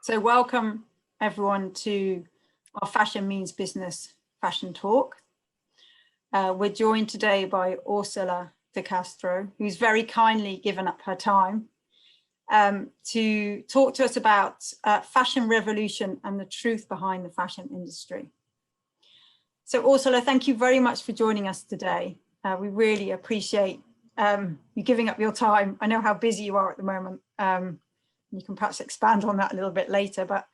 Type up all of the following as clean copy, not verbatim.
So welcome everyone to our Fashion Means Business Fashion Talk. We're joined today by Orsola de Castro, who's very kindly given up her time to talk to us about fashion revolution and the truth behind the fashion industry. So Orsola, thank you very much for joining us today. We really appreciate you giving up your time. I know how busy you are at the moment. You can perhaps expand on that a little bit later, but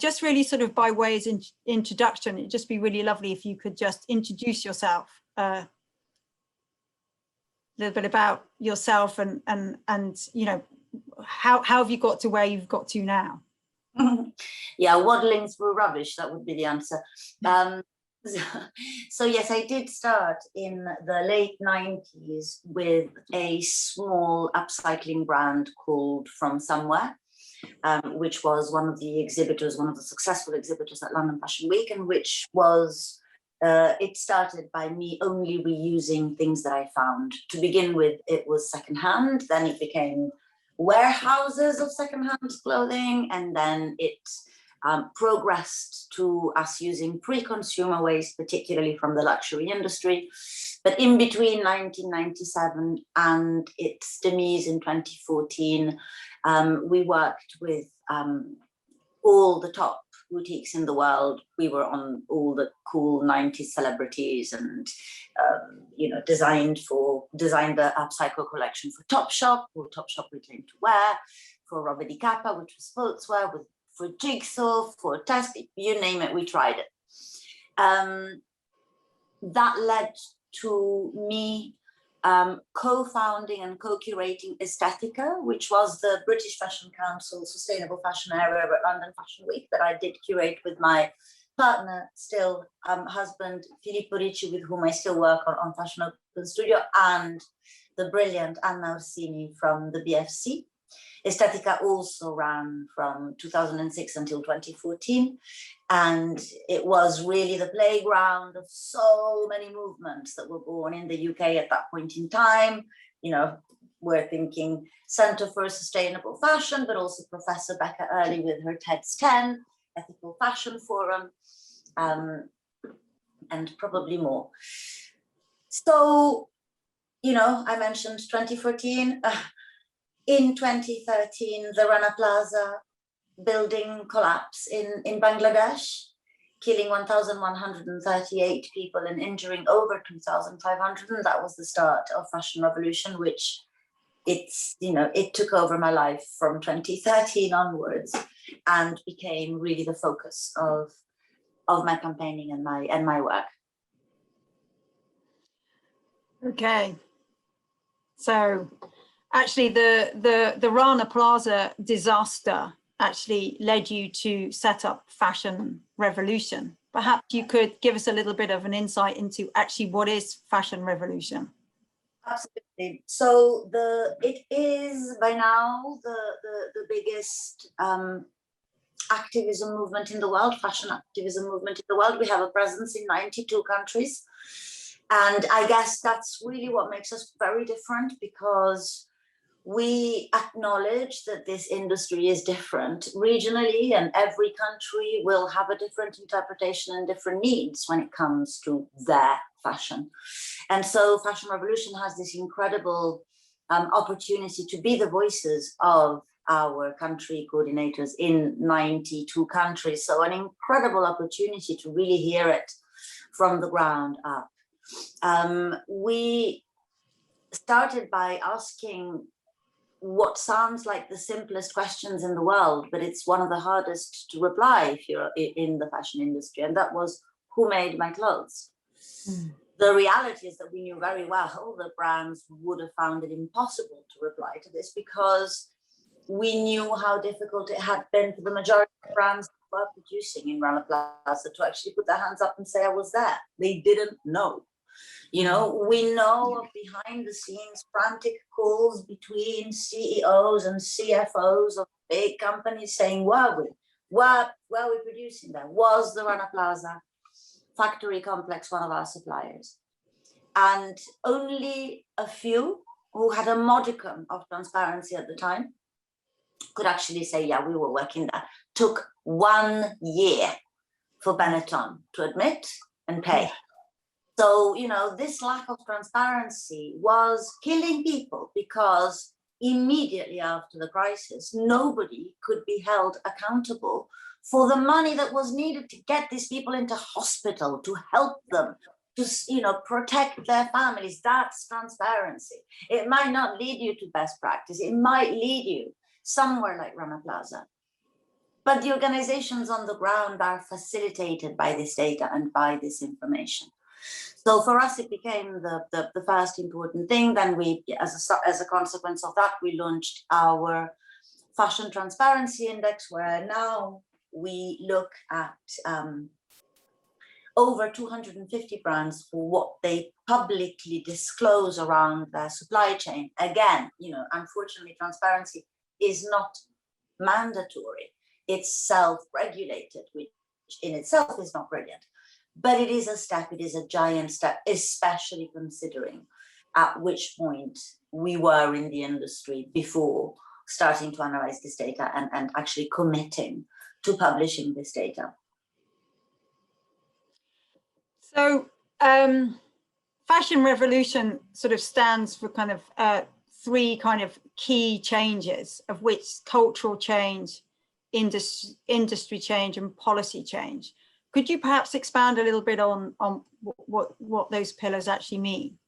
just really sort of by way of introduction, it'd just be really lovely if you could just introduce yourself, a little bit about yourself and you know, how have you got to where you've got to now? Yeah, waddling through rubbish, that would be the answer. So yes, I did start in the late 90s with a small upcycling brand called From Somewhere, which was one of the exhibitors, one of the successful exhibitors at London Fashion Week, and which was, it started by me only reusing things that I found. To begin with, it was secondhand, then it became warehouses of secondhand clothing, and then it progressed to us using pre-consumer waste, particularly from the luxury industry. But in between 1997 and its demise in 2014, we worked with all the top boutiques in the world. We were on all the cool 90s celebrities and, you know, designed the upcycle collection for Topshop, or Topshop Reclaim to Wear, for Robert Di Capa, which was sportswear, for Jigsaw, for Task, you name it, we tried it. That led to me co-founding and co-curating Estetica, which was the British Fashion Council Sustainable Fashion Area at London Fashion Week that I did curate with my partner, still husband, Filippo Ricci, with whom I still work on Fashion Open Studio, and the brilliant Anna Orsini from the BFC. Estetica also ran from 2006 until 2014, and it was really the playground of so many movements that were born in the UK at that point in time. You know, we're thinking Centre for Sustainable Fashion, but also Professor Becca Early with her TEDx 10, Ethical Fashion Forum, and probably more. So, you know, I mentioned 2014. In 2013, the Rana Plaza building collapse in Bangladesh, killing 1,138 people and injuring over 2,500. And that was the start of fashion revolution, which it took over my life from 2013 onwards and became really the focus of my campaigning and my work. Okay, so actually, the Rana Plaza disaster actually led you to set up Fashion Revolution. Perhaps you could give us a little bit of an insight into actually what is Fashion Revolution. Absolutely. So it is by now the biggest activism movement in the world, fashion activism movement in the world. We have a presence in 92 countries. And I guess that's really what makes us very different, because we acknowledge that this industry is different regionally, and every country will have a different interpretation and different needs when it comes to their fashion. And so Fashion Revolution has this incredible opportunity to be the voices of our country coordinators in 92 countries. So an incredible opportunity to really hear it from the ground up. We started by asking what sounds like the simplest questions in the world, but it's one of the hardest to reply if you're in the fashion industry. And that was, who made my clothes? The reality is that we knew very well the brands would have found it impossible to reply to this, because we knew how difficult it had been for the majority of brands that were producing in Rana Plaza to actually put their hands up and say, I was there. They didn't know. You know, we know of behind the scenes frantic calls between CEOs and CFOs of big companies saying, where were we producing there? Was the Rana Plaza factory complex one of our suppliers? And only a few who had a modicum of transparency at the time could actually say, yeah, we were working there. took 1 year for Benetton to admit and pay. So, you know, this lack of transparency was killing people, because immediately after the crisis, nobody could be held accountable for the money that was needed to get these people into hospital, to help them, to, you know, protect their families. That's transparency. It might not lead you to best practice. It might lead you somewhere like Rana Plaza. But the organizations on the ground are facilitated by this data and by this information. So for us, it became the first important thing. Then we, as a consequence of that, we launched our Fashion Transparency Index, where now we look at over 250 brands for what they publicly disclose around their supply chain. Again, you know, unfortunately, transparency is not mandatory. It's self-regulated, which in itself is not brilliant. But it is a step, it is a giant step, especially considering at which point we were in the industry before starting to analyze this data and actually committing to publishing this data. So Fashion Revolution sort of stands for kind of 3 kind of key changes, of which cultural change, industry change and policy change. Could you perhaps expand a little bit on what those pillars actually mean?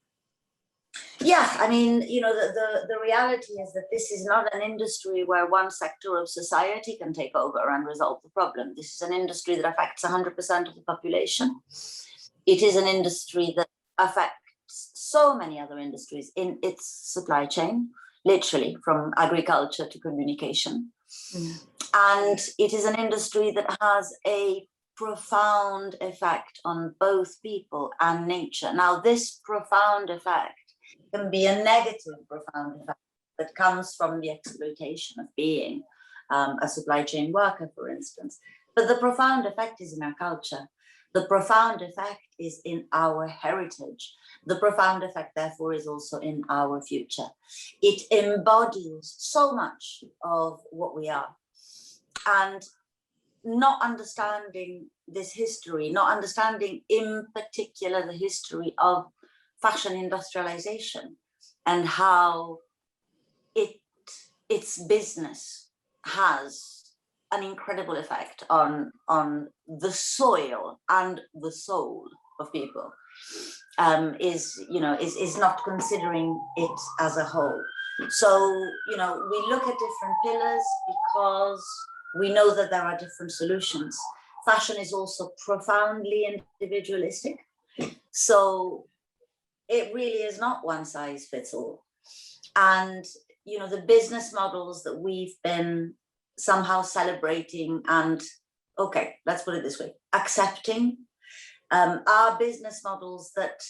Yeah, I mean, you know, the reality is that this is not an industry where one sector of society can take over and resolve the problem. This is an industry that affects 100% of the population. It is an industry that affects so many other industries in its supply chain, literally from agriculture to communication. And it is an industry that has a profound effect on both people and nature. Now, this profound effect can be a negative profound effect that comes from the exploitation of being a supply chain worker, for instance. But the profound effect is in our culture. The profound effect is in our heritage. The profound effect, therefore, is also in our future. It embodies so much of what we are. And not understanding this history, not understanding in particular the history of fashion industrialization and how its business has an incredible effect on the soil and the soul of people, is not considering it as a whole. So, you know, we look at different pillars because we know that there are different solutions. Fashion is also profoundly individualistic. So it really is not one size fits all. And, you know, the business models that we've been somehow celebrating and, okay, let's put it this way, accepting are business models that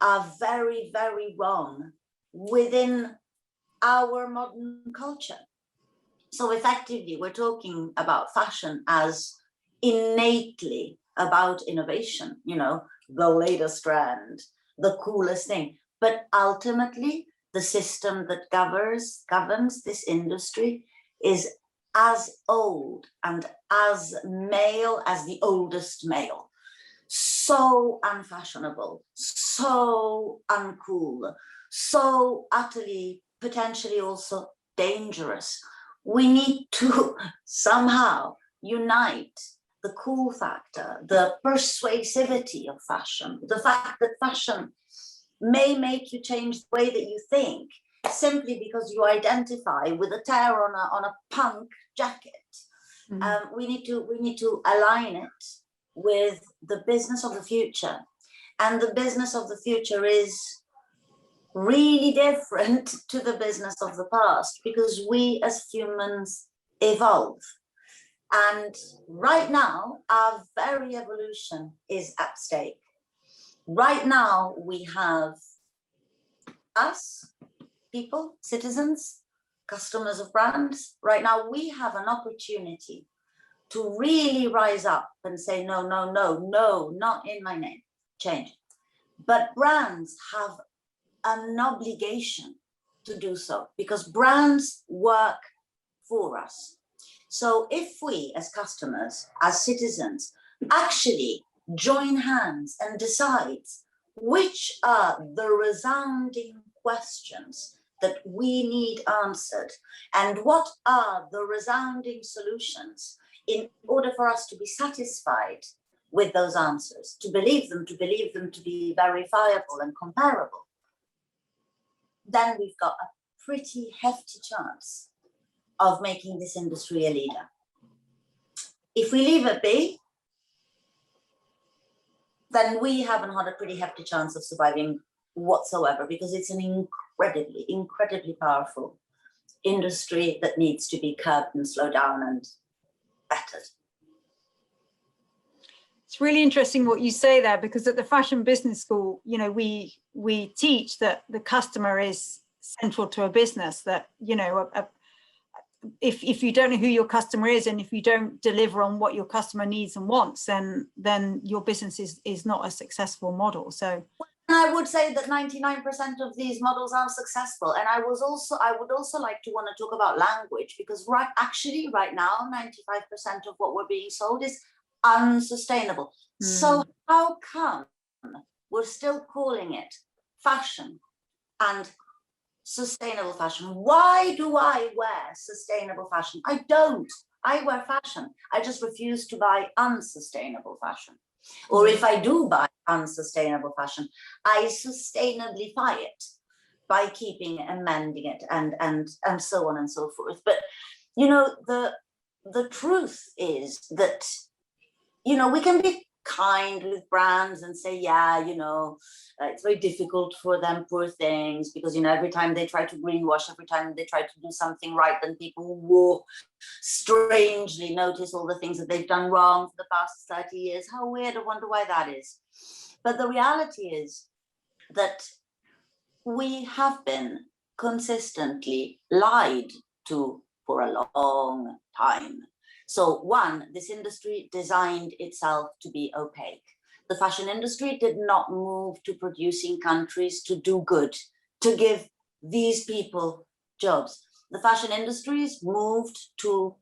are very, very wrong within our modern culture. So effectively, we're talking about fashion as innately about innovation, you know, the latest trend, the coolest thing. But ultimately, the system that governs this industry is as old and as male as the oldest male. So unfashionable, so uncool, so utterly, potentially also dangerous. We need to somehow unite the cool factor, the persuasivity of fashion, the fact that fashion may make you change the way that you think simply because you identify with a tear on a punk jacket. We need to align it with the business of the future, and the business of the future is really different to the business of the past because we as humans evolve. And right now, our very evolution is at stake. Right now, we have us, people, citizens, customers of brands. Right now, we have an opportunity to really rise up and say, no, no, no, no, not in my name, change. But brands have an obligation to do so because brands work for us. So if we as customers, as citizens, actually join hands and decide which are the resounding questions that we need answered, and what are the resounding solutions in order for us to be satisfied with those answers, to believe them to be verifiable and comparable, then we've got a pretty hefty chance of making this industry a leader. If we leave it be, then we haven't had a pretty hefty chance of surviving whatsoever, because it's an incredibly powerful industry that needs to be curbed and slowed down and bettered. It's really interesting what you say there, because at the Fashion Business School, you know, we teach that the customer is central to a business, that, you know, if you don't know who your customer is, and if you don't deliver on what your customer needs and wants, then your business is not a successful model. So I would say that 99% of these models are successful. And I would also like to want to talk about language, because right now, 95% of what we're being sold is unsustainable. So how come we're still calling it fashion and sustainable fashion? Why do I wear sustainable fashion? I don't. I wear fashion. I just refuse to buy unsustainable fashion. Or if I do buy unsustainable fashion, I sustainably buy it by keeping and mending it and so on and so forth. But, you know, the truth is that, you know, we can be kind with brands and say, yeah, you know, it's very difficult for them, poor things, because, you know, every time they try to greenwash, every time they try to do something right, then people will strangely notice all the things that they've done wrong for the past 30 years. How weird. I wonder why that is. But the reality is that we have been consistently lied to for a long time. So one, this industry designed itself to be opaque. The fashion industry did not move to producing countries to do good, to give these people jobs. The fashion industries moved to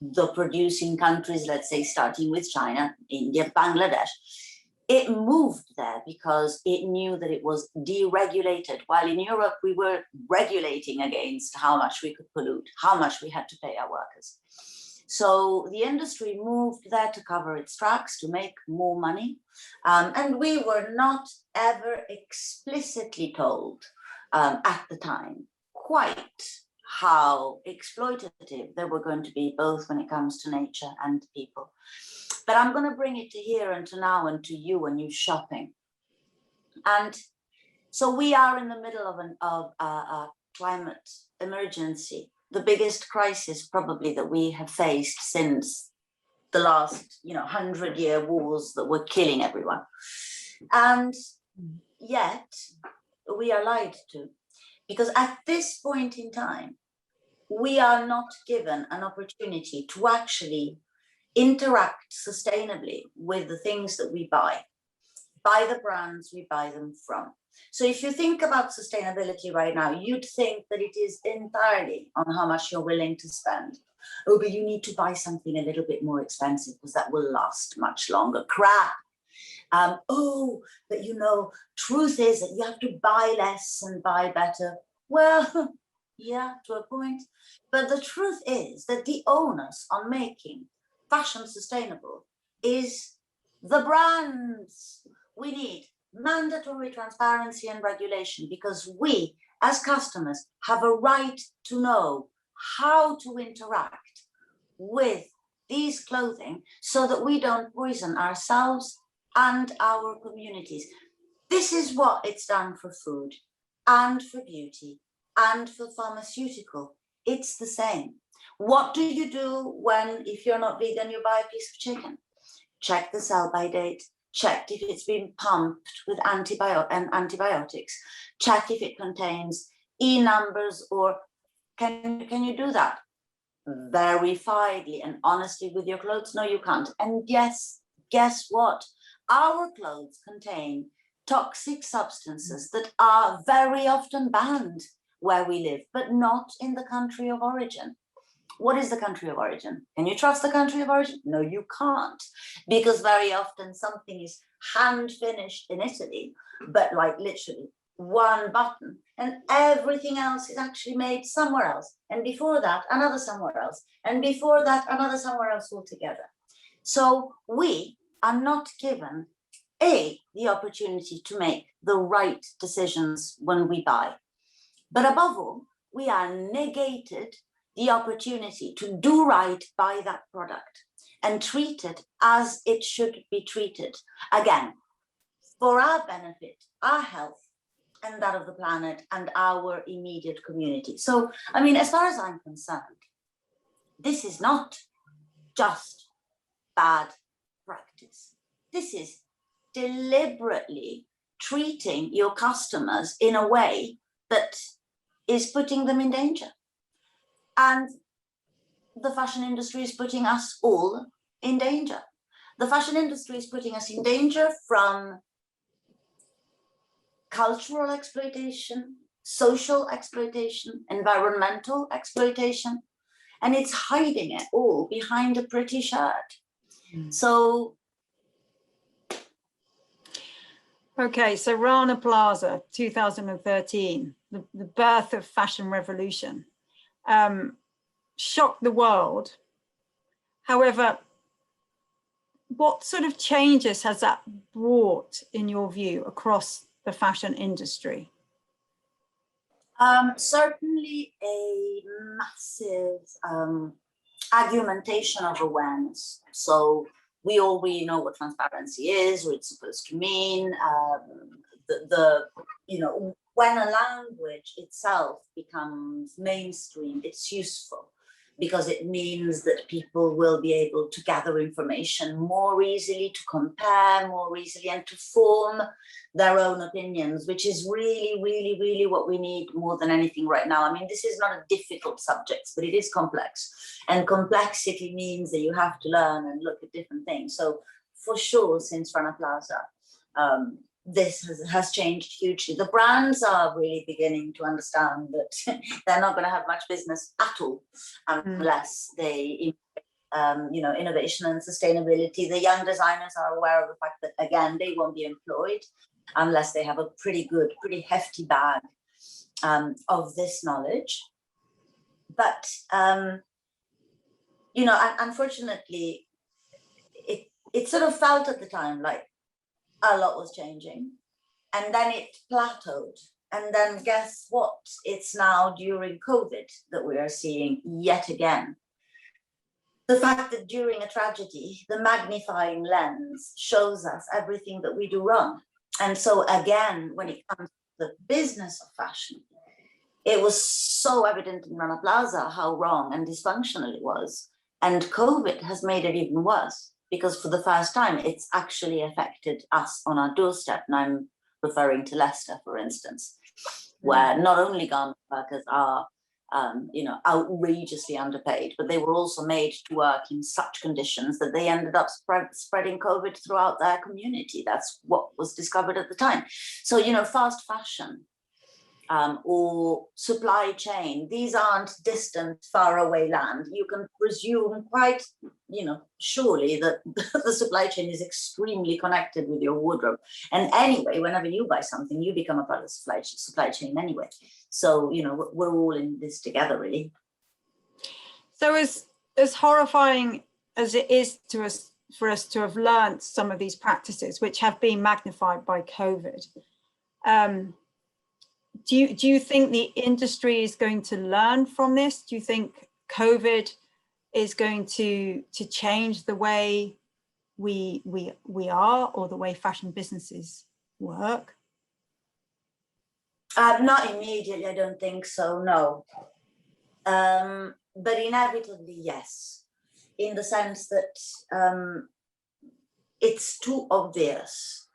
the producing countries, let's say starting with China, India, Bangladesh. It moved there because it knew that it was deregulated. While in Europe, we were regulating against how much we could pollute, how much we had to pay our workers. So the industry moved there to cover its tracks, to make more money. And we were not ever explicitly told at the time quite how exploitative they were going to be, both when it comes to nature and people. But I'm going to bring it to here and to now and to you and you shopping. And so we are in the middle of a climate emergency, the biggest crisis probably that we have faced since the last, 100-year wars that were killing everyone. And yet we are lied to, because at this point in time, we are not given an opportunity to actually interact sustainably with the things that we buy, by the brands we buy them from. So if you think about sustainability right now, you'd think that it is entirely on how much you're willing to spend. Oh, but you need to buy something a little bit more expensive because that will last much longer. Crap. Oh, but truth is that you have to buy less and buy better. Well, yeah, to a point. But the truth is that the onus on making fashion sustainable is the brands. We need mandatory transparency and regulation, because we as customers have a right to know how to interact with these clothing so that we don't poison ourselves and our communities. This is what it's done for food and for beauty and for pharmaceutical. It's the same. What do you do if you're not vegan, you buy a piece of chicken? Check the sell-by date. Check if it's been pumped with antibiotics. Check if it contains E numbers, or can you do that verifiedly and honestly with your clothes? No, you can't. And guess what? Our clothes contain toxic substances that are very often banned where we live, but not in the country of origin. what is the country of origin? Can you trust the country of origin? No, you can't, because very often something is hand finished in Italy, but like literally one button, and everything else is actually made somewhere else. And before that, another somewhere else. And before that, another somewhere else altogether. So we are not given the opportunity to make the right decisions when we buy. But above all, we are negated the opportunity to do right by that product and treat it as it should be treated. Again, for our benefit, our health, and that of the planet and our immediate community. So, I mean, as far as I'm concerned, this is not just bad practice. This is deliberately treating your customers in a way that is putting them in danger. And the fashion industry is putting us all in danger. The fashion industry is putting us in danger from cultural exploitation, social exploitation, environmental exploitation, and it's hiding it all behind a pretty shirt. So. Okay, so Rana Plaza, 2013, the birth of fashion revolution, shocked the world. However, what sort of changes has that brought, in your view, across the fashion industry? Certainly a massive argumentation of awareness. So we all really know what transparency is, what it's supposed to mean. When a language itself becomes mainstream, it's useful, because it means that people will be able to gather information more easily, to compare more easily, and to form their own opinions, which is really, really, really what we need more than anything right now. I mean, this is not a difficult subject, but it is complex. And complexity means that you have to learn and look at different things. So for sure, since Rana Plaza, this has changed hugely. The brands are really beginning to understand that they're not going to have much business at all unless they, innovation and sustainability. The young designers are aware of the fact that, again, they won't be employed unless they have a pretty good, pretty hefty bag of this knowledge. But, unfortunately, it sort of felt at the time like a lot was changing, and then it plateaued. And then guess what? It's now during COVID that we are seeing yet again the fact that during a tragedy, the magnifying lens shows us everything that we do wrong. And so again, when it comes to the business of fashion, it was so evident in Rana Plaza how wrong and dysfunctional it was. And COVID has made it even worse, because for the first time, it's actually affected us on our doorstep. And I'm referring to Leicester, for instance, where not only garment workers are, outrageously underpaid, but they were also made to work in such conditions that they ended up spreading COVID throughout their community. That's what was discovered at the time. So, fast fashion or supply chain, these aren't distant, far away land. You can presume quite, surely that the supply chain is extremely connected with your wardrobe. And anyway, whenever you buy something, you become a part of the supply chain anyway. So, we're all in this together, really. So as horrifying as it is for us to have learned some of these practices, which have been magnified by COVID, do you think the industry is going to learn from this? Do you think COVID is going to change the way we are, or the way fashion businesses work? Not immediately, I don't think so, no. But inevitably, yes, in the sense that it's too obvious.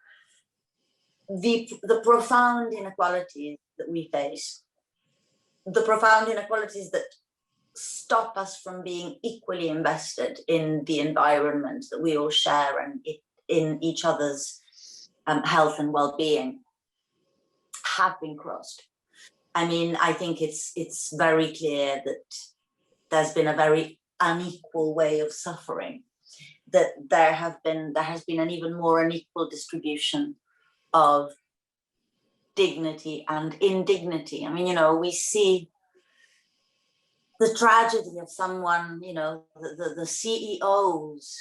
The profound inequalities that we face, the profound inequalities that stop us from being equally invested in the environment that we all share and in each other's health and well-being, have been crossed. I mean, I think it's very clear that there's been a very unequal way of suffering, that there has been an even more unequal distribution of dignity and indignity. I mean, you know, we see the tragedy of someone, you know, the CEOs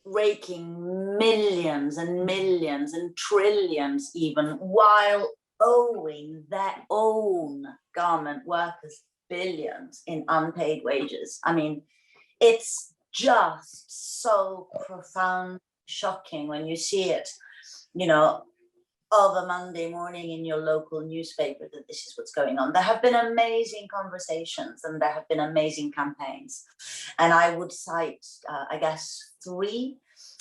raking millions and millions and trillions even, while owing their own garment workers billions in unpaid wages. I mean, it's just so profound, shocking when you see it, you know, of a Monday morning in your local newspaper, that this is what's going on. There have been amazing conversations and there have been amazing campaigns. And I would cite, I guess, three.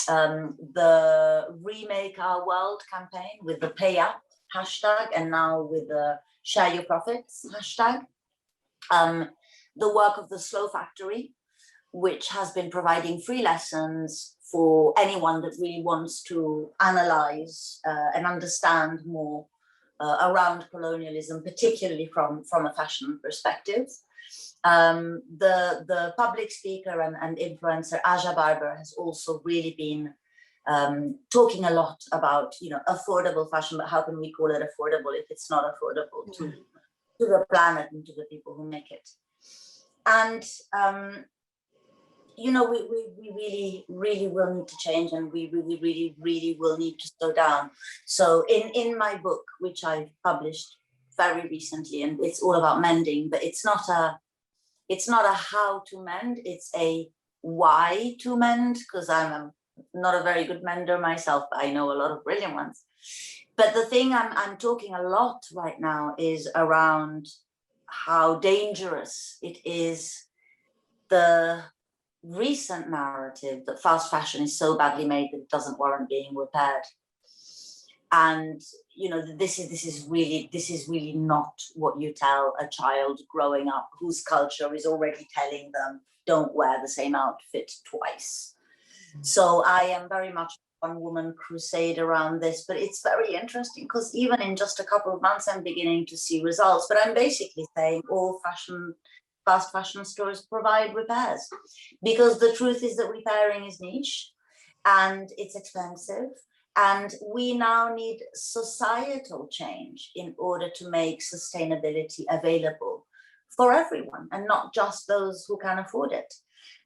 The Remake Our World campaign with the Pay Up hashtag, and now with the Share Your Profits hashtag. The work of the Slow Factory, which has been providing free lessons for anyone that really wants to analyze and understand more around colonialism, particularly from a fashion perspective. The public speaker and influencer Aja Barber has also really been talking a lot about, you know, affordable fashion, but how can we call it affordable if it's not affordable to the planet and to the people who make it? And you know, we really will need to change, and we really will need to slow down. So in my book, which I've published very recently, and it's all about mending, but it's not a how to mend, it's a why to mend, because I'm not a very good mender myself, but I know a lot of brilliant ones. But the thing I'm talking a lot right now is around how dangerous it is, the recent narrative that fast fashion is so badly made that it doesn't warrant being repaired. And you know, this is really not what you tell a child growing up whose culture is already telling them don't wear the same outfit twice. So I am very much one woman crusade around this, but it's very interesting because even in just a couple of months I'm beginning to see results. But I'm basically saying all fast fashion stores provide repairs, because the truth is that repairing is niche and it's expensive, and we now need societal change in order to make sustainability available for everyone and not just those who can afford it.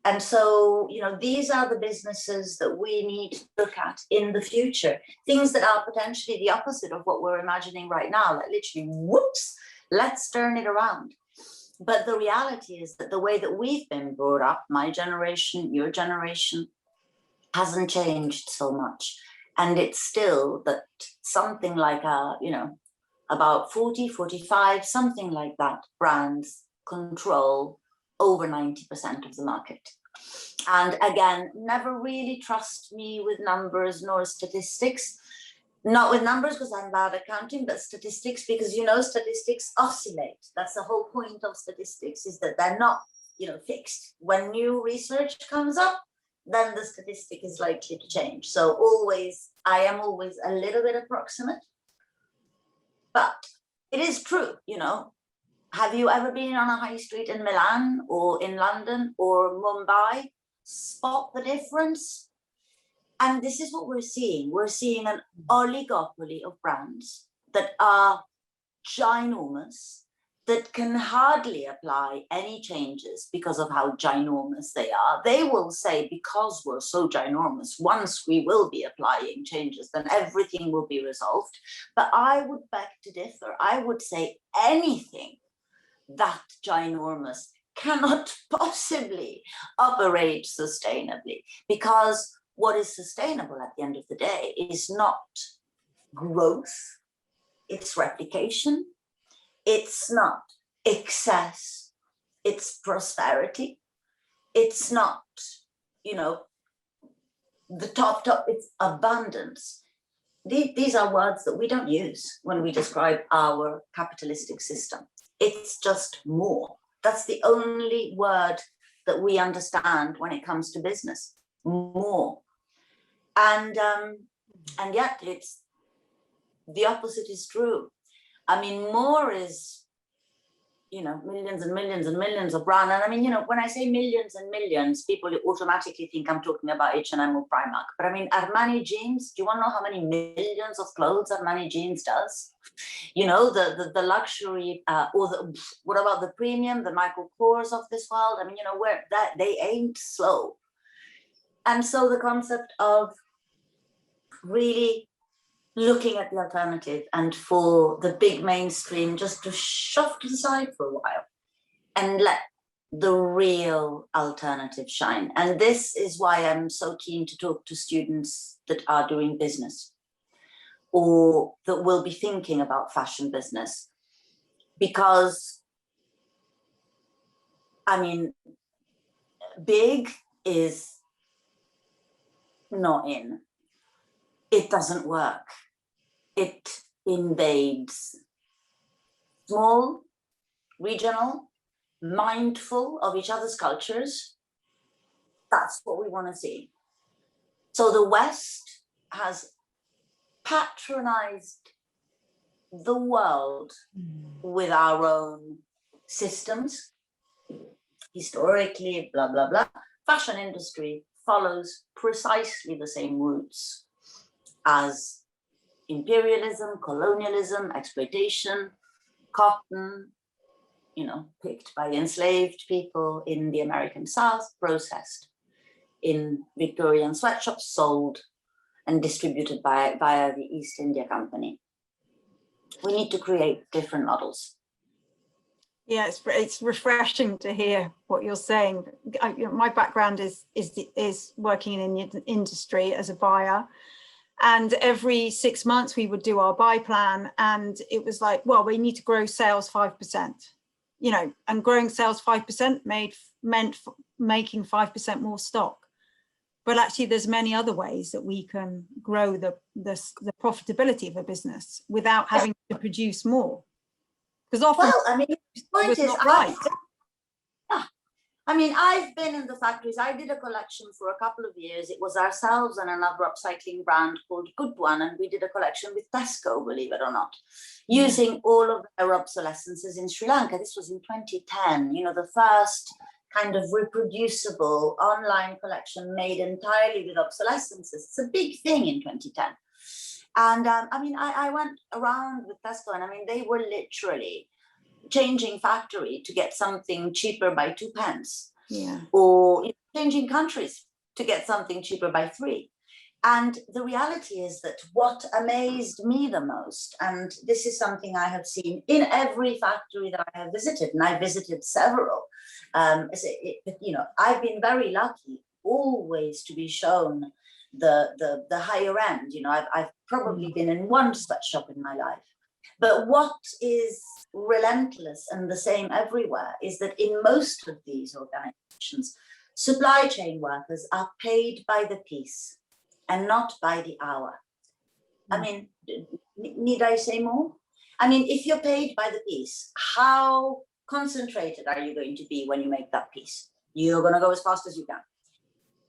And so, you know, these are the businesses that we need to look at in the future, things that are potentially the opposite of what we're imagining right now, like literally, whoops, let's turn it around. But the reality is that the way that we've been brought up, my generation, your generation, hasn't changed so much. And it's still that something like, you know, about 40, 45, something like that, brands control over 90% of the market. And again, never really trust me with numbers nor statistics. Not with numbers because I'm bad at counting, but statistics, because, you know, statistics oscillate. That's the whole point of statistics, is that they're not, you know, fixed. When new research comes up, then the statistic is likely to change. So I am always a little bit approximate, but it is true, you know. Have you ever been on a high street in Milan or in London or Mumbai? Spot the difference. And this is what we're seeing. We're seeing an oligopoly of brands that are ginormous, that can hardly apply any changes because of how ginormous they are. They will say, because we're so ginormous, once we will be applying changes, then everything will be resolved. But I would beg to differ. I would say anything that ginormous cannot possibly operate sustainably, because what is sustainable at the end of the day is not growth, it's replication, it's not excess, it's prosperity, it's not, you know, the top, it's abundance. These are words that we don't use when we describe our capitalistic system. It's just more. That's the only word that we understand when it comes to business, more. And yet it's the opposite is true. I mean, more is, millions and millions and millions of brands. And I mean, when I say millions and millions, people automatically think I'm talking about H&M or Primark. But I mean, Armani jeans, do you want to know how many millions of clothes Armani jeans does? The luxury, what about the premium, the Michael Kors of this world? I mean, where that they ain't slow. And so the concept of really looking at the alternative and for the big mainstream just to shove to the side for a while and let the real alternative shine. And this is why I'm so keen to talk to students that are doing business or that will be thinking about fashion business. Because, I mean, big is not in. It doesn't work. It invades small, regional, mindful of each other's cultures. That's what we want to see. So the West has patronized the world with our own systems. Historically, blah, blah, blah. Fashion industry follows precisely the same routes as imperialism, colonialism, exploitation, cotton, picked by enslaved people in the American South, processed in Victorian sweatshops, sold and distributed via the East India Company. We need to create different models. Yeah, it's refreshing to hear what you're saying. My background is working in the industry as a buyer. And every 6 months we would do our buy plan, and it was like, well, we need to grow sales 5%, and growing sales 5% meant making 5% more stock. But actually, there's many other ways that we can grow the profitability of a business without having to produce more. Because often, well, I mean, the point is, right. I've been in the factories. I did a collection for a couple of years. It was ourselves and another upcycling brand called Good One. And we did a collection with Tesco, believe it or not, using all of their obsolescences in Sri Lanka. This was in 2010, the first kind of reproducible online collection made entirely with obsolescences. It's a big thing in 2010. And I went around with Tesco, and they were literally changing factory to get something cheaper by 2 pence, or changing countries to get something cheaper by 3. And the reality is that what amazed me the most, and this is something I have seen in every factory that I have visited, and I visited several, I've been very lucky always to be shown the higher end. I've probably been in one sweatshop in my life. But what is relentless and the same everywhere is that in most of these organizations, supply chain workers are paid by the piece and not by the hour. Need I say more? If you're paid by the piece, how concentrated are you going to be when you make that piece? You're going to go as fast as you can.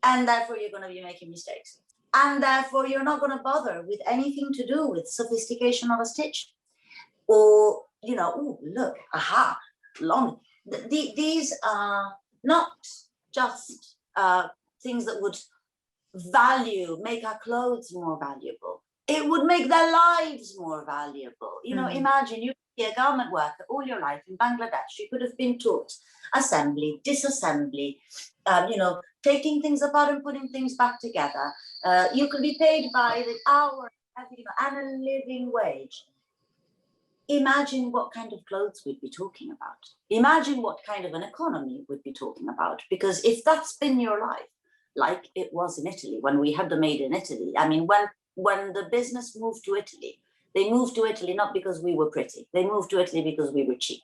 And therefore, you're going to be making mistakes. And therefore, you're not going to bother with anything to do with sophistication of a stitch. Or, look, long. These are not just things that would make our clothes more valuable. It would make their lives more valuable. Imagine you could be a garment worker all your life in Bangladesh. You could have been taught assembly, disassembly, taking things apart and putting things back together. You could be paid by the hour and a living wage. Imagine what kind of clothes we'd be talking about. Imagine what kind of an economy we'd be talking about. Because if that's been your life, like it was in Italy, when we had the Made in Italy, when the business moved to Italy, they moved to Italy not because we were pretty. They moved to Italy because we were cheap.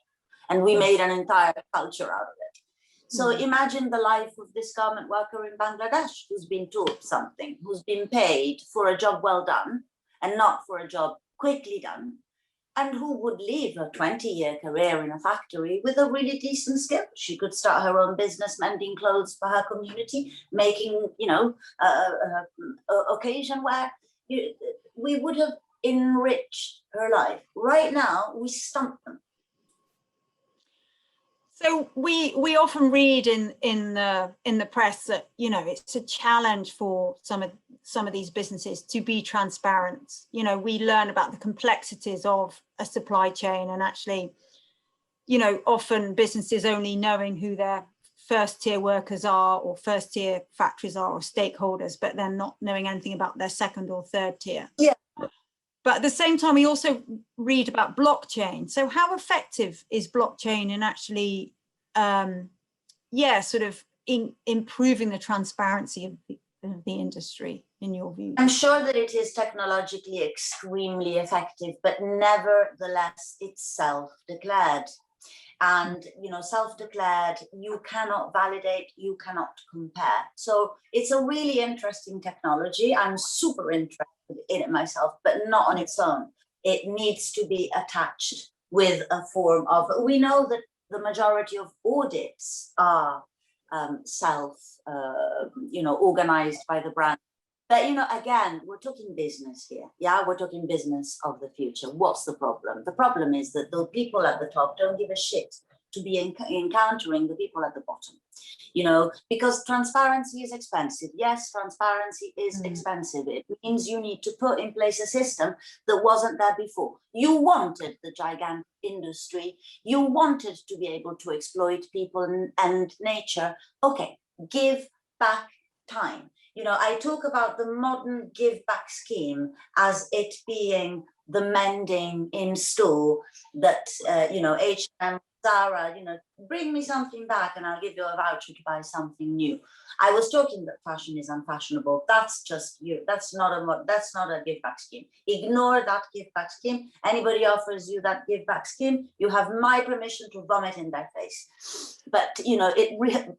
And we made an entire culture out of it. So imagine the life of this garment worker in Bangladesh who's been taught something, who's been paid for a job well done and not for a job quickly done, and who would leave a 20-year career in a factory with a really decent skill. She could start her own business, mending clothes for her community, making, occasion wear. We would have enriched her life. Right now, we stump them. So we often read in the press that, you know, it's a challenge for some of these businesses to be transparent. You know, we learn about the complexities of a supply chain, and actually, you know, often businesses only knowing who their first tier workers are or first tier factories are or stakeholders, but then not knowing anything about their second or third tier. Yeah. But at the same time, we also read about blockchain. So how effective is blockchain in actually, sort of improving the transparency of the industry, in your view? I'm sure that it is technologically extremely effective, but nevertheless, it's self-declared. And, you know, self-declared, you cannot validate, you cannot compare. So it's a really interesting technology. I'm super interested in it myself, but not on its own. It needs to be attached with a form of, we know that the majority of audits are organized by the brand. But, you know, again, we're talking business here. Yeah, we're talking business of the future. What's the problem? The problem is that the people at the top don't give a shit to be encountering the people at the bottom, you know, because transparency is expensive. Yes, transparency is expensive. It means you need to put in place a system that wasn't there before. You wanted the gigantic industry. You wanted to be able to exploit people and nature. Okay, give back time. You know, I talk about the modern give back scheme as it being the mending in store that, H&M, Zara, you know, bring me something back and I'll give you a voucher to buy something new. I was talking that fashion is unfashionable. That's just you. That's not a give back scheme. Ignore that give back scheme. Anybody offers you that give back scheme, you have my permission to vomit in their face. But, you know,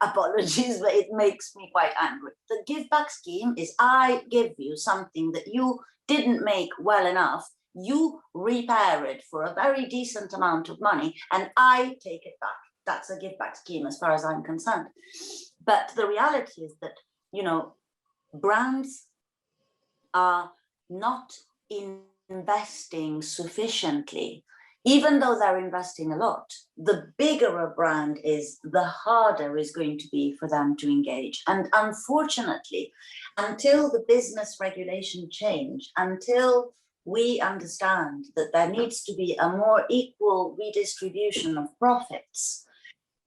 apologies, but it makes me quite angry. The give back scheme is I give you something that you didn't make well enough. You repair it for a very decent amount of money and I take it back. That's a give back scheme as far as I'm concerned. But the reality is that, you know, brands are not investing sufficiently. Even though they're investing a lot, the bigger a brand is, the harder is going to be for them to engage. And unfortunately, until the business regulation change, until we understand that there needs to be a more equal redistribution of profits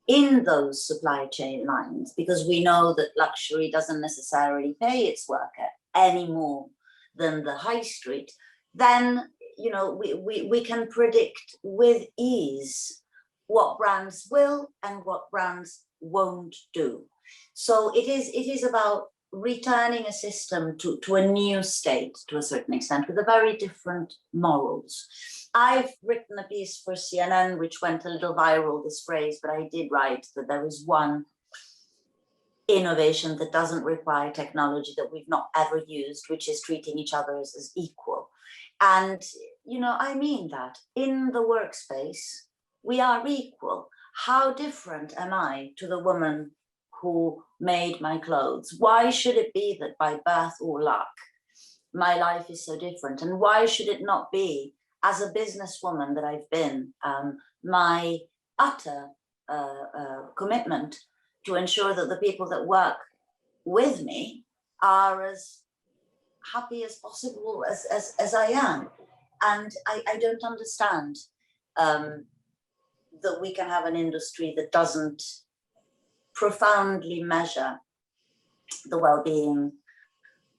in those supply chain lines, because we know that luxury doesn't necessarily pay its worker any more than the high street, then, you know, we can predict with ease what brands will and what brands won't do. So it is about returning a system to a new state to a certain extent with a very different morals. I've written a piece for CNN which went a little viral, this phrase, but I did write that there is one innovation that doesn't require technology that we've not ever used, which is treating each other as equal. And, you know, I mean that in the workspace, we are equal. How different am I to the woman who made my clothes? Why should it be that by birth or luck, my life is so different? And why should it not be, as a businesswoman that I've been, my utter commitment to ensure that the people that work with me are as happy as possible as I am? And I don't understand that we can have an industry that doesn't profoundly measure the well-being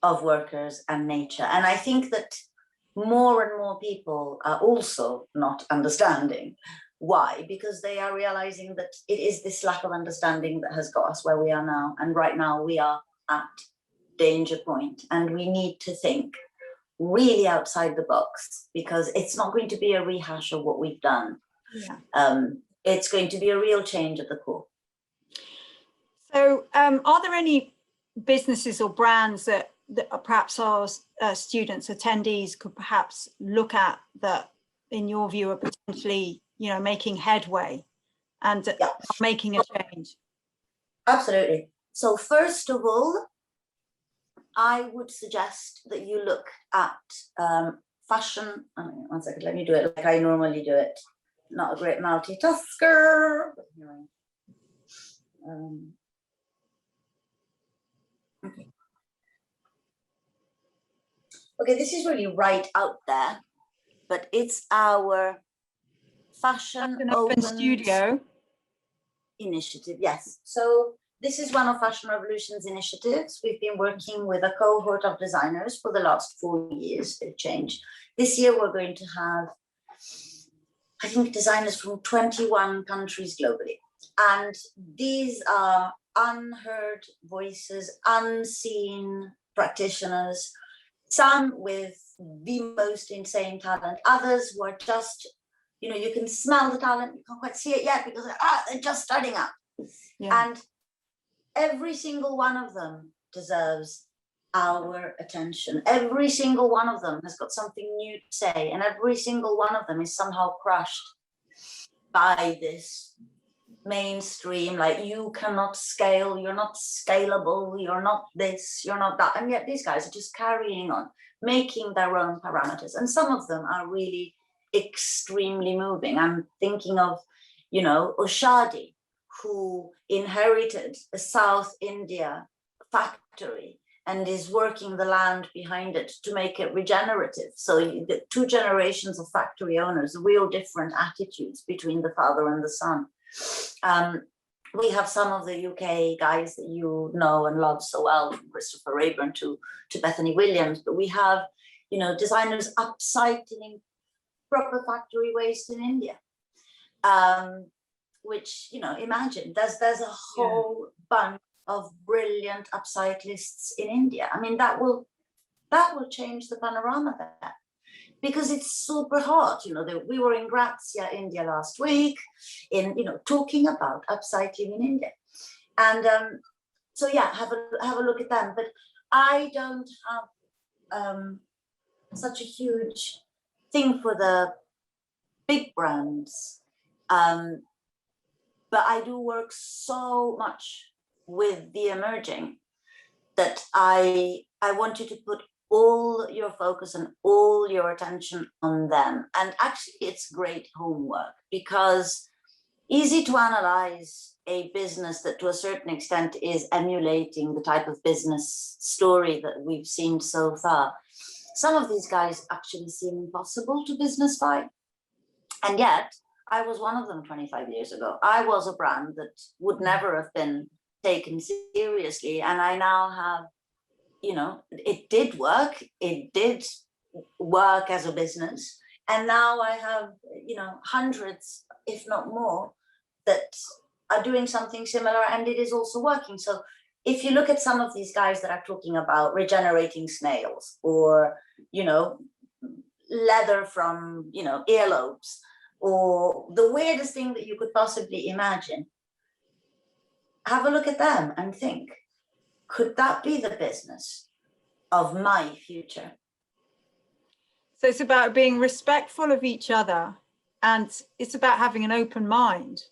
of workers and nature. And I think that more and more people are also not understanding. Why? Because they are realizing that it is this lack of understanding that has got us where we are now. And right now we are at danger point, and we need to think really outside the box, because it's not going to be a rehash of what we've done. Yeah. It's going to be a real change at the core. So are there any businesses or brands that perhaps our students, attendees could perhaps look at that, in your view, are potentially, you know, making headway and making a change? Absolutely. So first of all, I would suggest that you look at fashion. One second, let me do it like I normally do it. Not a great multitasker. Okay. Okay, this is really right out there, but it's our Fashion Open Studio initiative. Yes. So this is one of Fashion Revolution's initiatives. We've been working with a cohort of designers for the last 4 years. They've changed. This year we're going to have, I think, designers from 21 countries globally. And these are unheard voices, unseen practitioners, some with the most insane talent, others who are just, you know, you can smell the talent, you can't quite see it yet because they're just starting up. Yeah. And every single one of them deserves our attention. Every single one of them has got something new to say, and every single one of them is somehow crushed by this mainstream, like, you cannot scale, you're not scalable, you're not this, you're not that. And yet these guys are just carrying on, making their own parameters. And some of them are really extremely moving. I'm thinking of, you know, Oshadi, who inherited a South India factory and is working the land behind it to make it regenerative. So the 2 generations of factory owners, real different attitudes between the father and the son. We have some of the UK guys that you know and love so well, from Christopher Rayburn to Bethany Williams, but we have, you know, designers upcycling proper factory waste in India, which, you know, imagine there's a whole bunch of brilliant upcyclists in India. I mean, that will change the panorama there, because it's super hot. You know, we were in Grazia, India last week, in, you know, talking about upcycling in India, and so yeah, have a look at them. But I don't have such a huge thing for the big brands, but I do work so much with the emerging that I want you to put all your focus and all your attention on them. And actually, it's great homework, because easy to analyze a business that to a certain extent is emulating the type of business story that we've seen so far. Some of these guys actually seem impossible to businessify. And yet, I was one of them 25 years ago. I was a brand that would never have been taken seriously. And I now have, you know, it did work. It did work as a business. And now I have, you know, hundreds, if not more, that are doing something similar, and it is also working. So if you look at some of these guys that are talking about regenerating snails, or, you know, leather from, you know, earlobes, or the weirdest thing that you could possibly imagine, have a look at them and think, could that be the business of my future? So it's about being respectful of each other, and it's about having an open mind,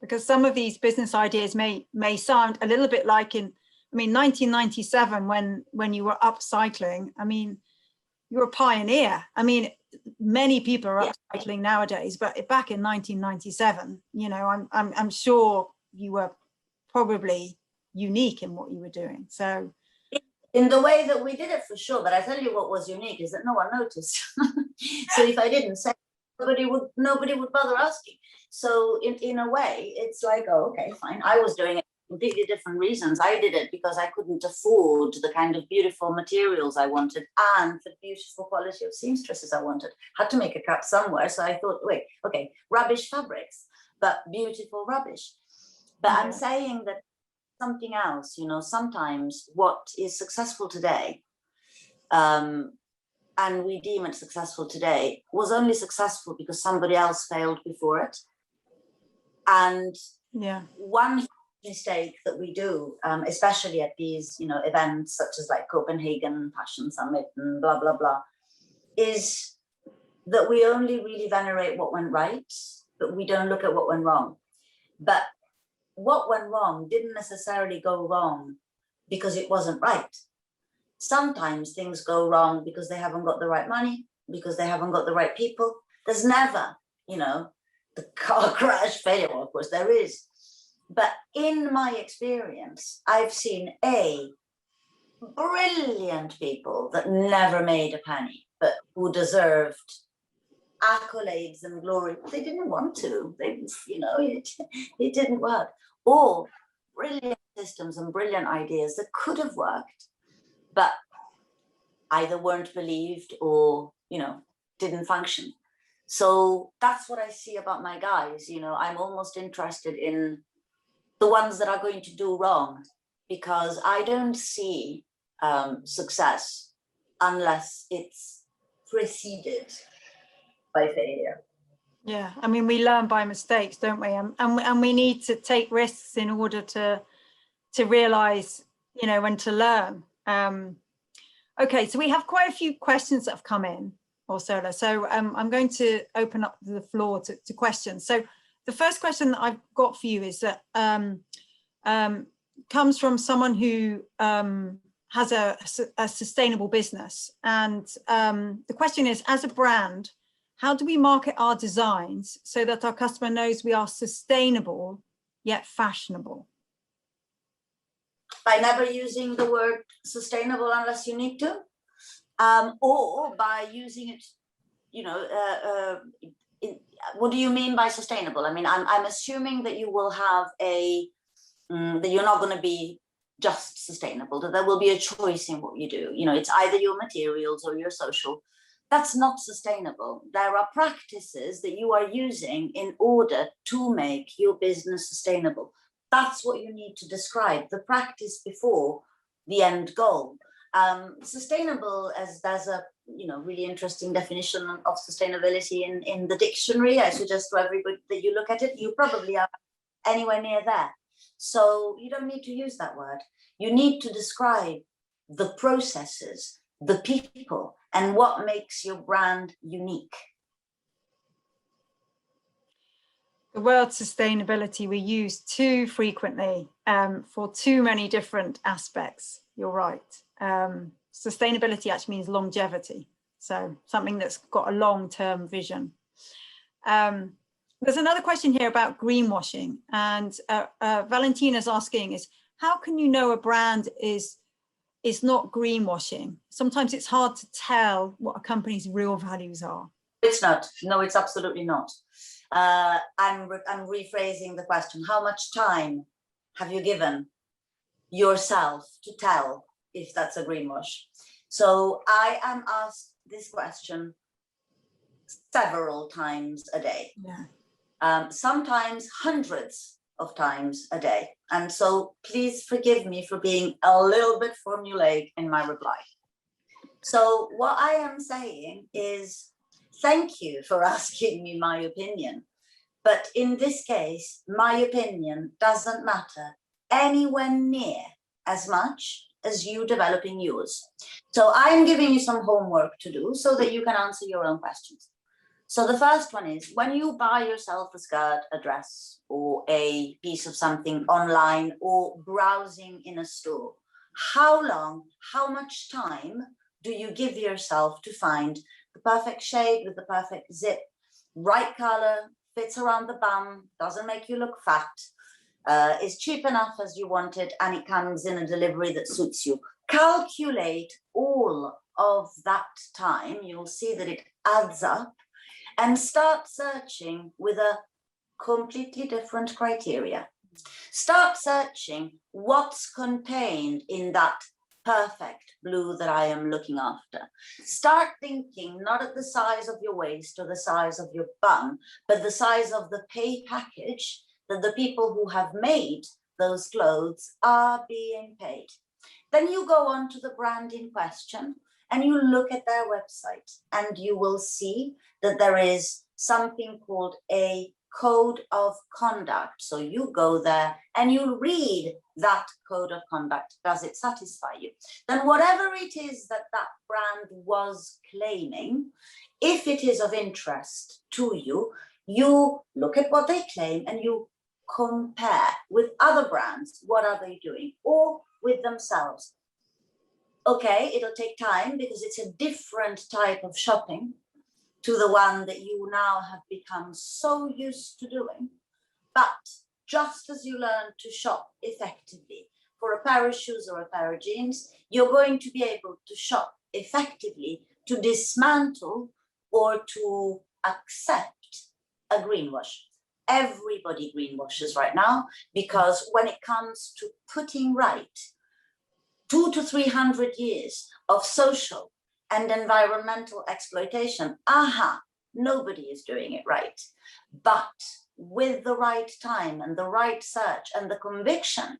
because some of these business ideas may sound a little bit like in, I mean, 1997, when you were upcycling, I mean, you were a pioneer. I mean, many people are upcycling nowadays, but back in 1997, you know, I'm sure you were probably unique in what you were doing. So in the way that we did it, for sure. But I tell you what was unique is that no one noticed. So if I didn't say, nobody would bother asking. So in a way, it's like, oh, okay, fine. I was doing it for completely different reasons. I did it because I couldn't afford the kind of beautiful materials I wanted and the beautiful quality of seamstresses I wanted. Had to make a cut somewhere. So I thought, wait, okay, rubbish fabrics, but beautiful rubbish. But I'm saying that something else, you know, sometimes what is successful today, and we deem it successful today, was only successful because somebody else failed before it. And one mistake that we do, especially at these, you know, events such as like Copenhagen Fashion Summit and blah, blah, blah, is that we only really venerate what went right, but we don't look at what went wrong. But what went wrong didn't necessarily go wrong because it wasn't right. Sometimes things go wrong because they haven't got the right money, because they haven't got the right people. There's never, you know, the car crash failure. Well, of course there is, But in my experience, I've seen brilliant people that never made a penny, but who deserved accolades and glory. They didn't want to. It didn't work. Or brilliant systems and brilliant ideas that could have worked, but either weren't believed or, didn't function. So that's what I see about my guys. I'm almost interested in the ones that are going to do wrong, because I don't see success unless it's preceded by failure. Yeah, I mean, we learn by mistakes, don't we? And we need to take risks in order to realize, when to learn. Okay, so we have quite a few questions that have come in, Orsola. So I'm going to open up the floor to questions. So the first question that I've got for you is that comes from someone who has a sustainable business. And the question is, as a brand, how do we market our designs so that our customer knows we are sustainable yet fashionable? By never using the word sustainable unless you need to, or by using it, what do you mean by sustainable? I mean, I'm assuming that you will have that you're not going to be just sustainable, that there will be a choice in what you do. It's either your materials or your social. That's not sustainable. There are practices that you are using in order to make your business sustainable. That's what you need to describe, the practice before the end goal. Sustainable, as there's a really interesting definition of sustainability in the dictionary. I suggest to everybody that you look at it. You probably are anywhere near there. So you don't need to use that word. You need to describe the processes, the people, and what makes your brand unique. The word sustainability we use too frequently for too many different aspects. You're right. Sustainability actually means longevity. So something that's got a long-term vision. There's another question here about greenwashing, and Valentina's asking is, how can you know a brand is not greenwashing? Sometimes it's hard to tell what a company's real values are. It's not. No, it's absolutely not. I'm rephrasing the question. How much time have you given yourself to tell if that's a greenwash? So I am asked this question several times a day. Yeah. Sometimes hundreds of times a day. And so please forgive me for being a little bit formulaic in my reply. So what I am saying is, thank you for asking me my opinion. But in this case, my opinion doesn't matter anywhere near as much as you developing yours. So I'm giving you some homework to do so that you can answer your own questions. So the first one is, when you buy yourself a skirt, a dress, or a piece of something online or browsing in a store, how long, how much time do you give yourself to find the perfect shade with the perfect zip, right color, fits around the bum, doesn't make you look fat, is cheap enough as you want it, and it comes in a delivery that suits you? Calculate all of that time. You'll see that it adds up, and start searching with a completely different criteria. Start searching what's contained in that perfect blue that I am looking after. Start thinking not at the size of your waist or the size of your bum, but the size of the pay package that the people who have made those clothes are being paid. Then you go on to the brand in question and you look at their website, and you will see that there is something called a code of conduct. So you go there and you read that code of conduct. Does it satisfy you? Then whatever it is that that brand was claiming, if it is of interest to you, you look at what they claim and you compare with other brands. What are they doing? Or with themselves. Okay, it'll take time because it's a different type of shopping to the one that you now have become so used to doing. But just as you learn to shop effectively for a pair of shoes or a pair of jeans, you're going to be able to shop effectively to dismantle or to accept a greenwash. Everybody greenwashes right now, because when it comes to putting right 200 to 300 years of social and environmental exploitation, nobody is doing it right. But with the right time and the right search and the conviction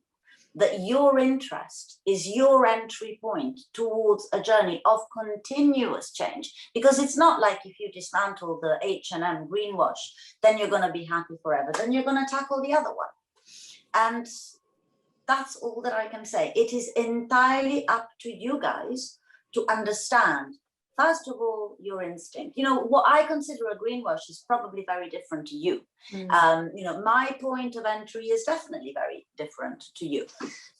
that your interest is your entry point towards a journey of continuous change, because it's not like if you dismantle the H&M greenwash, then you're going to be happy forever. Then you're going to tackle the other one. And that's all that I can say. It is entirely up to you guys to understand, first of all, your instinct. You know, what I consider a greenwash is probably very different to you. You know, my point of entry is definitely very different to you.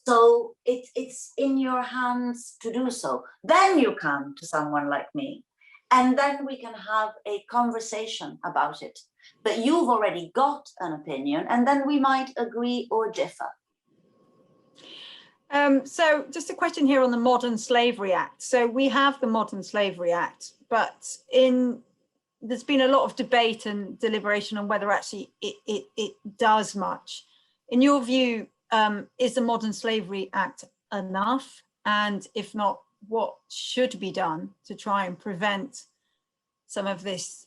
So it's in your hands to do so. Then you come to someone like me, and then we can have a conversation about it. But you've already got an opinion, and then we might agree or differ. So just a question here on the Modern Slavery Act. So we have the Modern Slavery Act, but there's been a lot of debate and deliberation on whether actually it does much. In your view, is the Modern Slavery Act enough? And if not, what should be done to try and prevent some of these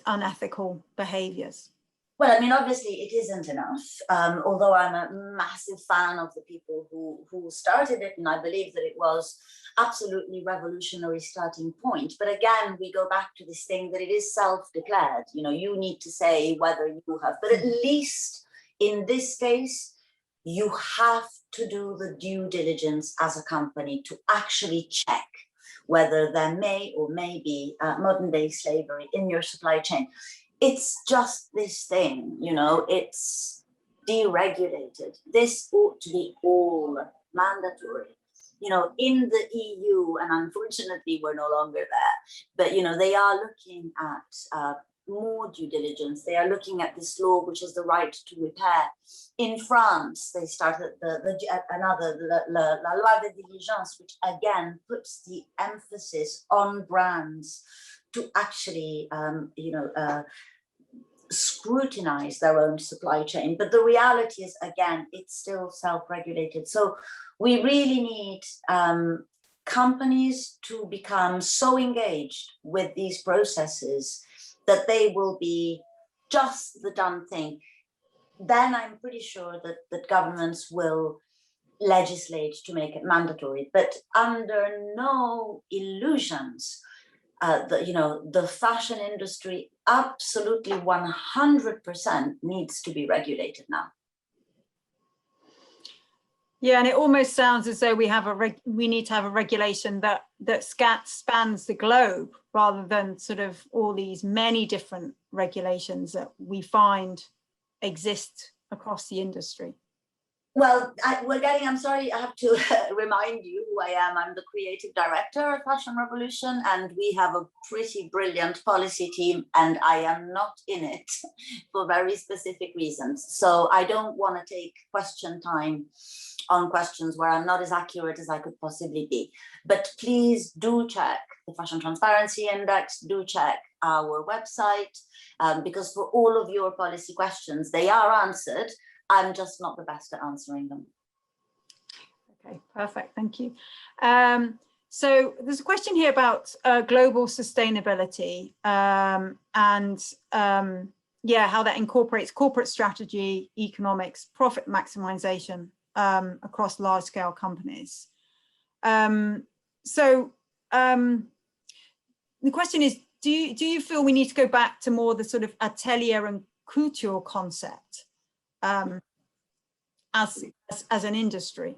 unethical behaviours? Well, I mean, obviously it isn't enough, although I'm a massive fan of the people who started it, and I believe that it was absolutely revolutionary starting point. But again, we go back to this thing that it is self-declared. You know, you need to say whether you have, but at least in this case, you have to do the due diligence as a company to actually check whether there may or may be modern day slavery in your supply chain. It's just this thing, you know, it's deregulated. This ought to be all mandatory. You know, in the EU, and unfortunately we're no longer there, but, you know, they are looking at more due diligence. They are looking at this law, which is the right to repair. In France, they started la loi de diligence, which again puts the emphasis on brands to actually, scrutinize their own supply chain. But the reality is, again, it's still self-regulated. So we really need companies to become so engaged with these processes that they will be just the done thing. Then I'm pretty sure that governments will legislate to make it mandatory, but under no illusions. The fashion industry absolutely 100% needs to be regulated now. Yeah, and it almost sounds as though we need to have a regulation that spans the globe, rather than sort of all these many different regulations that we find exist across the industry. Well, I'm sorry, I have to remind you who I am. I'm the creative director of Fashion Revolution, and we have a pretty brilliant policy team, and I am not in it for very specific reasons. So I don't want to take question time on questions where I'm not as accurate as I could possibly be. But please do check the Fashion Transparency Index, do check our website, because for all of your policy questions, they are answered. I'm just not the best at answering them. Okay, perfect, thank you. So there's a question here about global sustainability and how that incorporates corporate strategy, economics, profit maximization across large-scale companies. The question is, do you feel we need to go back to more the sort of atelier and couture concept as an industry?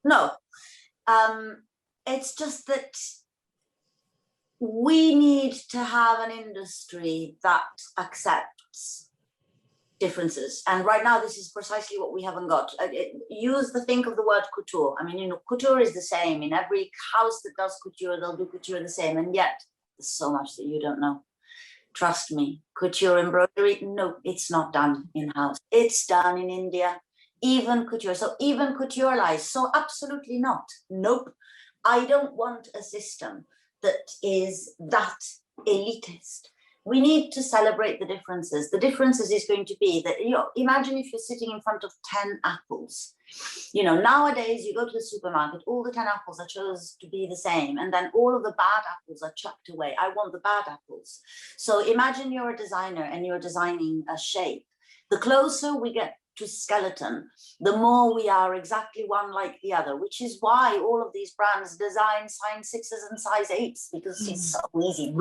No, it's just that we need to have an industry that accepts differences. And right now, this is precisely what we haven't got. Think of the word couture. I mean, couture is the same. In every house that does couture, they'll do couture the same. And yet, there's so much that you don't know. Trust me, couture embroidery, no, it's not done in-house. It's done in India, even couture. So even couture lies. So absolutely not. Nope. I don't want a system that is that elitist. We need to celebrate the differences. The differences is going to be that, imagine if you're sitting in front of 10 apples. Nowadays you go to the supermarket, all the 10 apples are chosen to be the same, and then all of the bad apples are chucked away. I want the bad apples. So imagine you're a designer and you're designing a shape. The closer we get to skeleton, the more we are exactly one like the other, which is why all of these brands design size 6s and size 8s, because it's so easy.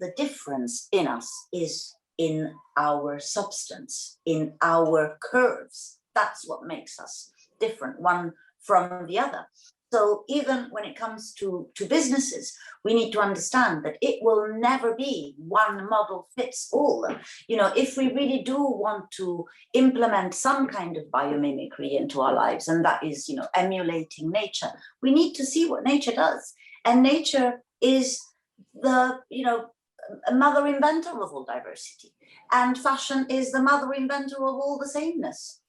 The difference in us is in our substance, in our curves. That's what makes us different, one from the other. So even when it comes to businesses, we need to understand that it will never be one model fits all. If we really do want to implement some kind of biomimicry into our lives, and that is, emulating nature, we need to see what nature does. And nature is the, a mother inventor of all diversity. And fashion is the mother inventor of all the sameness.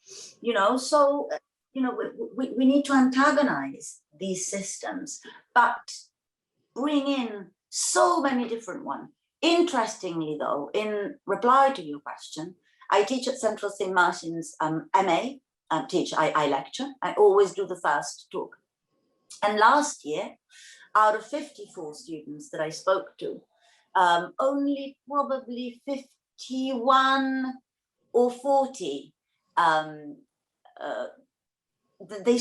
So we need to antagonize these systems, but bring in so many different ones. Interestingly, though, in reply to your question, I teach at Central St. Martin's MA, I lecture. I always do the first talk. And last year, out of 54 students that I spoke to, only probably 51 or 40 they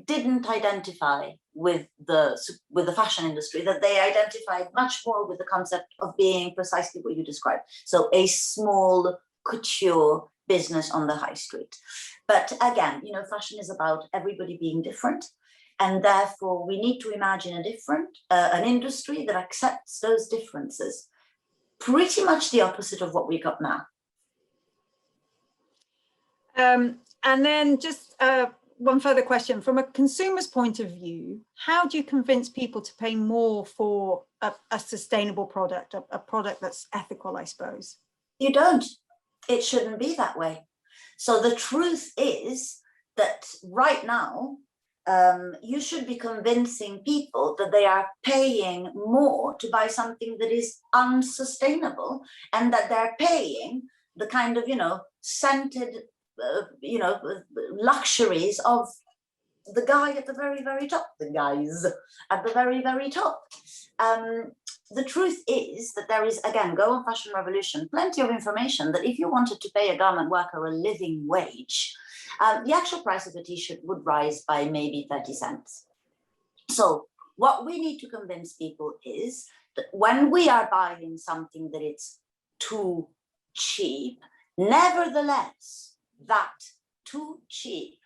didn't identify with the fashion industry, that they identified much more with the concept of being precisely what you described. So a small couture business on the high street. But again, fashion is about everybody being different. And therefore we need to imagine an industry that accepts those differences. Pretty much the opposite of what we got now. And then just one further question. From a consumer's point of view, how do you convince people to pay more for a sustainable product, a product that's ethical, I suppose? You don't. It shouldn't be that way. So the truth is that right now, you should be convincing people that they are paying more to buy something that is unsustainable, and that they're paying the kind of, scented, luxuries of the guy at the very, very top, the guys at the very, very top. The truth is that there is, again, go on Fashion Revolution, plenty of information that if you wanted to pay a garment worker a living wage, the actual price of a t-shirt would rise by maybe 30 cents. So what we need to convince people is that when we are buying something that it's too cheap, nevertheless, that too cheap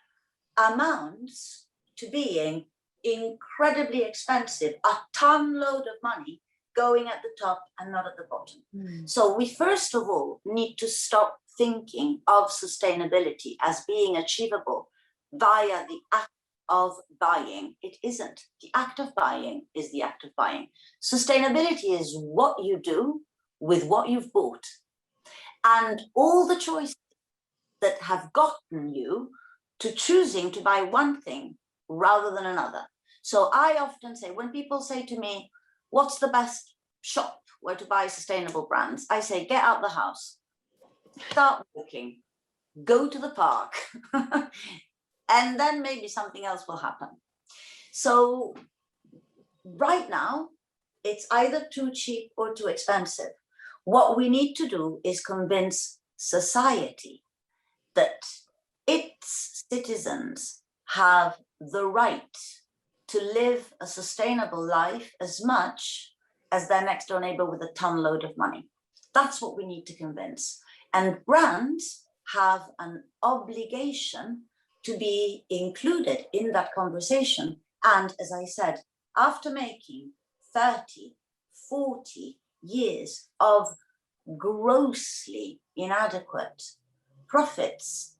amounts to being incredibly expensive, a ton load of money going at the top and not at the bottom. So we first of all need to stop thinking of sustainability as being achievable via the act of buying. It isn't. The act of buying is the act of buying. Sustainability is what you do with what you've bought, and all the choices that have gotten you to choosing to buy one thing rather than another. So I often say, when people say to me, what's the best shop where to buy sustainable brands? I say, get out the house, start walking, go to the park, and then maybe something else will happen. So right now, it's either too cheap or too expensive. What we need to do is convince society that its citizens have the right to live a sustainable life as much as their next door neighbor with a ton load of money. That's what we need to convince. And brands have an obligation to be included in that conversation. And as I said, after making 30, 40 years of grossly inadequate profits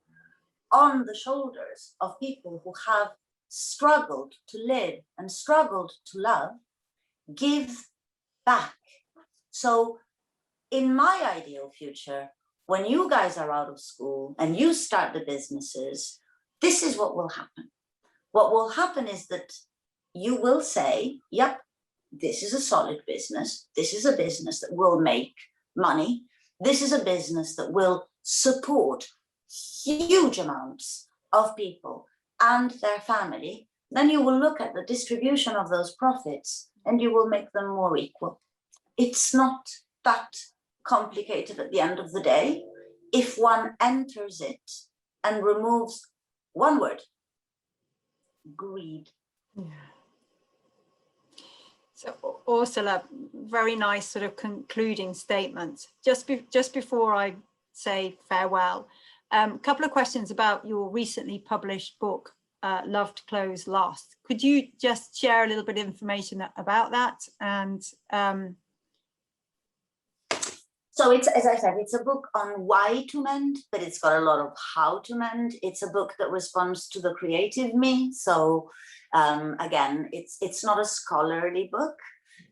on the shoulders of people who have struggled to live and struggled to love, give back. So in my ideal future, when you guys are out of school and you start the businesses, this is what will happen. What will happen is that you will say, yep, this is a solid business. This is a business that will make money. This is a business that will support huge amounts of people and their family. Then you will look at the distribution of those profits and you will make them more equal. It's not that complicated at the end of the day if one enters it and removes one word: greed. Yeah. So Orsola, very nice sort of concluding statement. Just before I say farewell, a couple of questions about your recently published book, Loved Clothes Last. Could you just share a little bit of information about that? And so it's, as I said, it's a book on why to mend, but it's got a lot of how to mend. It's a book that responds to the creative me. So again, it's not a scholarly book,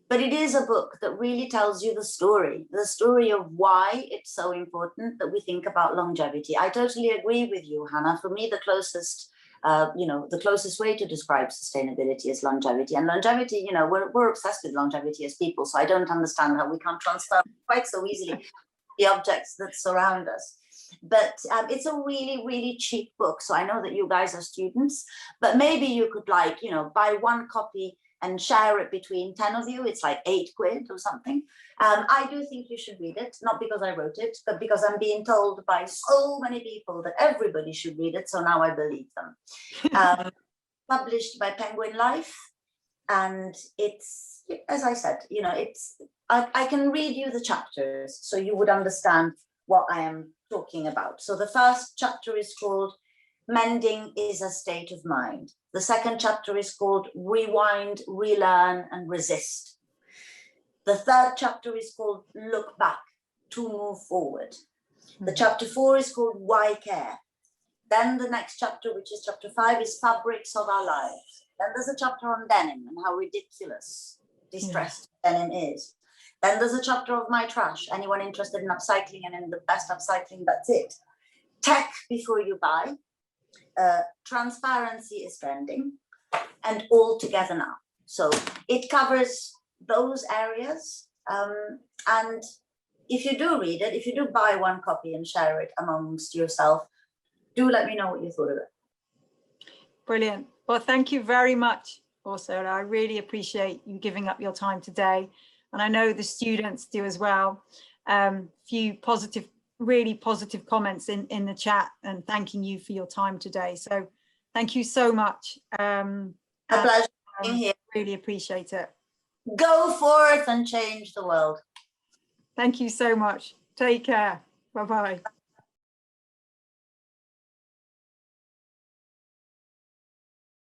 but it is a book that really tells you the story of why it's so important that we think about longevity. I totally agree with you, Hannah. For me, the closest way to describe sustainability is longevity. And longevity, we're obsessed with longevity as people, so I don't understand how we can't transfer quite so easily the objects that surround us. But it's a really, really cheap book. So I know that you guys are students, but maybe you could buy one copy and share it between 10 of you. It's like £8 or something. I do think you should read it, not because I wrote it, but because I'm being told by so many people that everybody should read it. So now I believe them. Published by Penguin Life. And it's, as I said, I can read you the chapters so you would understand what I am talking about. So the first chapter is called Mending is a State of Mind. The second chapter is called Rewind, Relearn and Resist. The third chapter is called Look Back to Move Forward. The chapter 4 is called Why Care. Then the next chapter, which is chapter 5, is Fabrics of Our Lives. Then there's a chapter on denim and how ridiculous distressed denim is. Then there's a chapter of My Trash. Anyone interested in upcycling and in the best upcycling, that's it. Tech before you buy. Transparency is trending, and All Together Now. So it covers those areas. And if you do read it, if you do buy one copy and share it amongst yourself, do let me know what you thought of it. Brilliant. Well, thank you very much, Orsola. I really appreciate you giving up your time today. And I know the students do as well. Few really positive comments in the chat and thanking you for your time today. So thank you so much. A pleasure being here. Really appreciate it. Go forth and change the world. Thank you so much. Take care. Bye-bye.